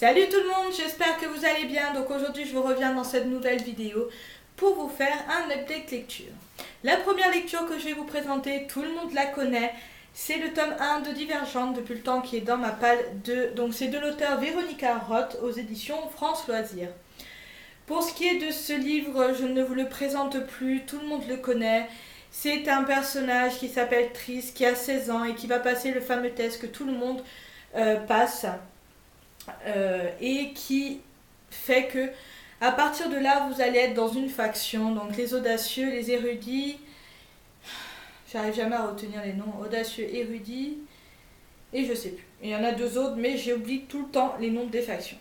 Salut tout le monde, j'espère que vous allez bien. Donc aujourd'hui je vous reviens dans cette nouvelle vidéo pour vous faire un update lecture. La première lecture que je vais vous présenter, tout le monde la connaît, c'est le tome 1 de Divergente depuis le temps qui est dans ma palle 2. Donc c'est de l'auteur Véronica Roth aux éditions France Loisirs. Pour ce qui est de ce livre, je ne vous le présente plus, tout le monde le connaît. C'est un personnage qui s'appelle Tris, qui a 16 ans et qui va passer le fameux test que tout le monde passe. Et qui fait que à partir de là vous allez être dans une faction, donc les audacieux, les érudits, j'arrive jamais à retenir les noms, audacieux, érudits et je sais plus, il y en a deux autres mais j'ai oublié tout le temps les noms des factions.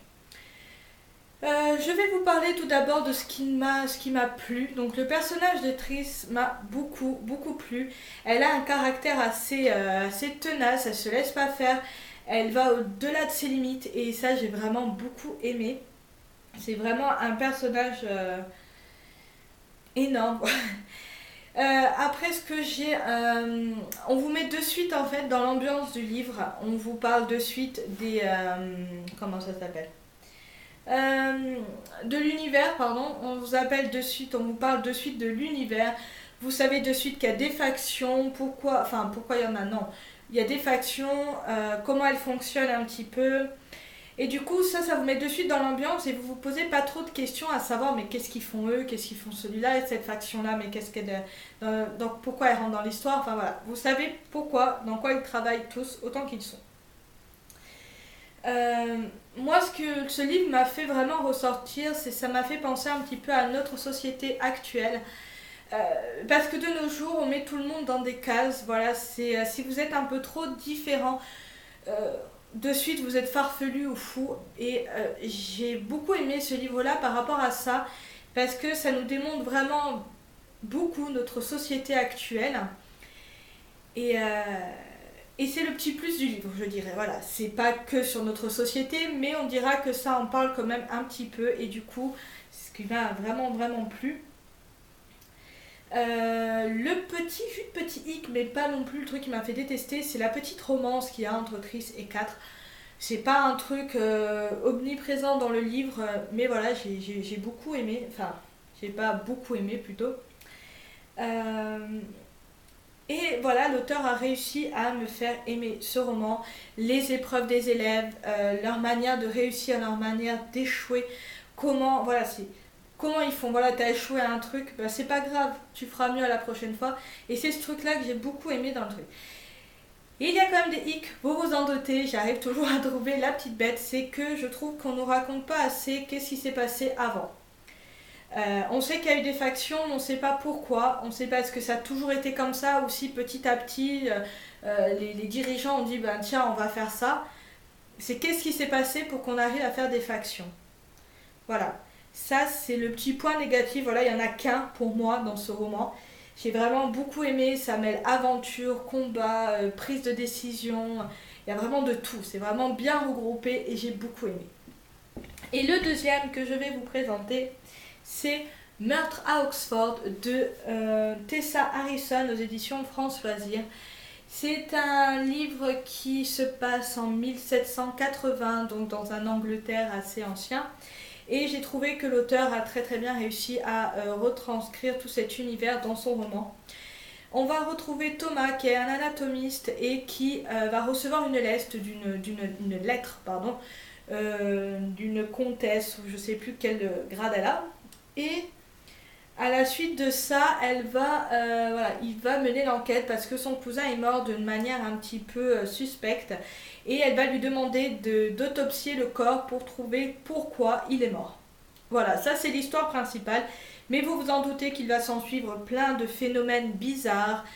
Je vais vous parler tout d'abord de ce qui m'a plu. Donc le personnage de Tris m'a beaucoup plu. Elle a un caractère assez tenace, elle se laisse pas faire. Elle va au-delà de ses limites et ça j'ai vraiment beaucoup aimé. C'est vraiment un personnage énorme. Après ce que j'ai... on vous met de suite en fait dans l'ambiance du livre. On vous parle de suite des... comment ça s'appelle de l'univers, pardon. On vous vous parle de suite de l'univers. Vous savez de suite qu'il y a des factions. Pourquoi il y en a? Non. Il y a des factions, comment elles fonctionnent un petit peu. Et du coup, ça vous met de suite dans l'ambiance et vous vous posez pas trop de questions à savoir mais qu'est-ce qu'ils font eux, qu'est-ce qu'ils font celui-là et cette faction-là, mais donc pourquoi elle rentre dans l'histoire. Enfin voilà, vous savez pourquoi, dans quoi ils travaillent tous, autant qu'ils sont. Moi, ce que ce livre m'a fait vraiment ressortir, ça m'a fait penser un petit peu à notre société actuelle. Parce que de nos jours, on met tout le monde dans des cases. Voilà, si vous êtes un peu trop différent, de suite vous êtes farfelu ou fou. Et j'ai beaucoup aimé ce livre-là par rapport à ça, parce que ça nous démontre vraiment beaucoup notre société actuelle. Et c'est le petit plus du livre, je dirais. Voilà, c'est pas que sur notre société, mais on dira que ça en parle quand même un petit peu. Et du coup, c'est ce qui m'a vraiment plu. Le petit hic, mais pas non plus le truc qui m'a fait détester, c'est la petite romance qu'il y a entre Tris et 4. C'est pas un truc omniprésent dans le livre, mais voilà, j'ai beaucoup aimé. Enfin, j'ai pas beaucoup aimé plutôt. Et voilà, l'auteur a réussi à me faire aimer ce roman, les épreuves des élèves, leur manière de réussir, leur manière d'échouer, comment ils font. Voilà, t'as échoué à un truc, bah c'est pas grave, tu feras mieux à la prochaine fois. Et c'est ce truc là que j'ai beaucoup aimé dans le truc. Et il y a quand même des hicks, vous vous en doutez, j'arrive toujours à trouver la petite bête, c'est que je trouve qu'on nous raconte pas assez qu'est-ce qui s'est passé avant. On sait qu'il y a eu des factions, mais on ne sait pas pourquoi. On ne sait pas est-ce que ça a toujours été comme ça ou si petit à petit les dirigeants ont dit ben tiens on va faire ça. C'est qu'est-ce qui s'est passé pour qu'on arrive à faire des factions. Voilà, ça c'est le petit point négatif. Voilà, il n'y en a qu'un pour moi dans ce roman. J'ai vraiment beaucoup aimé, ça mêle aventure, combat, prise de décision. Il y a vraiment de tout, c'est vraiment bien regroupé et j'ai beaucoup aimé. Et le deuxième que je vais vous présenter, c'est Meurtre à Oxford de Tessa Harrison aux éditions France Loisirs. C'est un livre qui se passe en 1780, donc dans un Angleterre assez ancien. Et j'ai trouvé que l'auteur a très bien réussi à retranscrire tout cet univers dans son roman. On va retrouver Thomas qui est un anatomiste et qui va recevoir une lettre d'une comtesse, ou je ne sais plus quel grade elle a. Et à la suite de ça, il va mener l'enquête parce que son cousin est mort d'une manière un petit peu suspecte. Et elle va lui demander d'autopsier le corps pour trouver pourquoi il est mort. Voilà, ça c'est l'histoire principale. Mais vous vous en doutez qu'il va s'en suivre plein de phénomènes bizarres,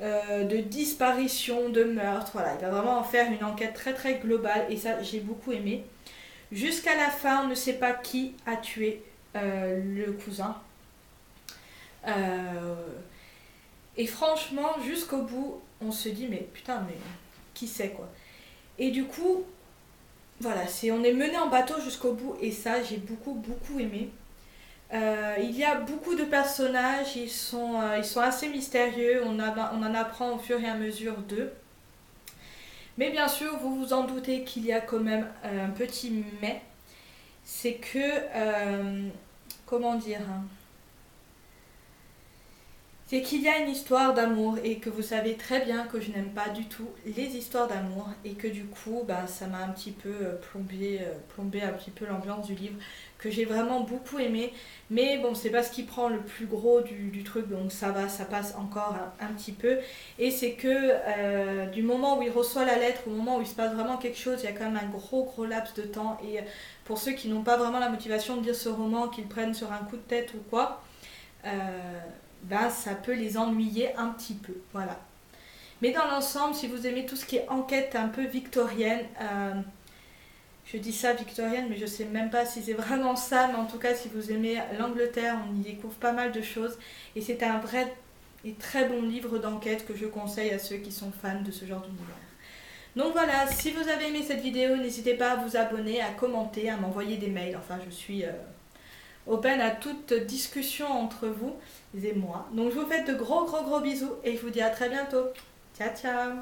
de disparitions, de meurtres. Voilà, il va vraiment en faire une enquête très globale et ça j'ai beaucoup aimé. Jusqu'à la fin, on ne sait pas qui a tué le cousin. Et franchement, jusqu'au bout, on se dit mais putain, mais qui c'est quoi. Et du coup, voilà, on est mené en bateau jusqu'au bout et ça, j'ai beaucoup aimé. Il y a beaucoup de personnages, ils sont assez mystérieux, on en apprend au fur et à mesure d'eux. Mais bien sûr, vous vous en doutez qu'il y a quand même un petit mais. c'est que, comment dire, hein, c'est qu'il y a une histoire d'amour et que vous savez très bien que je n'aime pas du tout les histoires d'amour et que du coup bah, ça m'a un petit peu plombé un petit peu l'ambiance du livre que j'ai vraiment beaucoup aimé, mais bon c'est pas ce qui prend le plus gros du truc, donc ça va, ça passe encore un petit peu, et c'est que du moment où il reçoit la lettre au moment où il se passe vraiment quelque chose, il y a quand même un gros laps de temps, et pour ceux qui n'ont pas vraiment la motivation de lire ce roman, qu'ils prennent sur un coup de tête ou quoi, euh, ben, ça peut les ennuyer un petit peu. Voilà. Mais dans l'ensemble, si vous aimez tout ce qui est enquête un peu victorienne, je dis ça victorienne, mais je sais même pas si c'est vraiment ça, mais en tout cas, si vous aimez l'Angleterre, on y découvre pas mal de choses. Et c'est un vrai et très bon livre d'enquête que je conseille à ceux qui sont fans de ce genre d'univers. Donc voilà, si vous avez aimé cette vidéo, n'hésitez pas à vous abonner, à commenter, à m'envoyer des mails. Enfin, je suis open à toute discussion entre vous et moi. Donc je vous fais de gros bisous et je vous dis à très bientôt. Ciao ciao.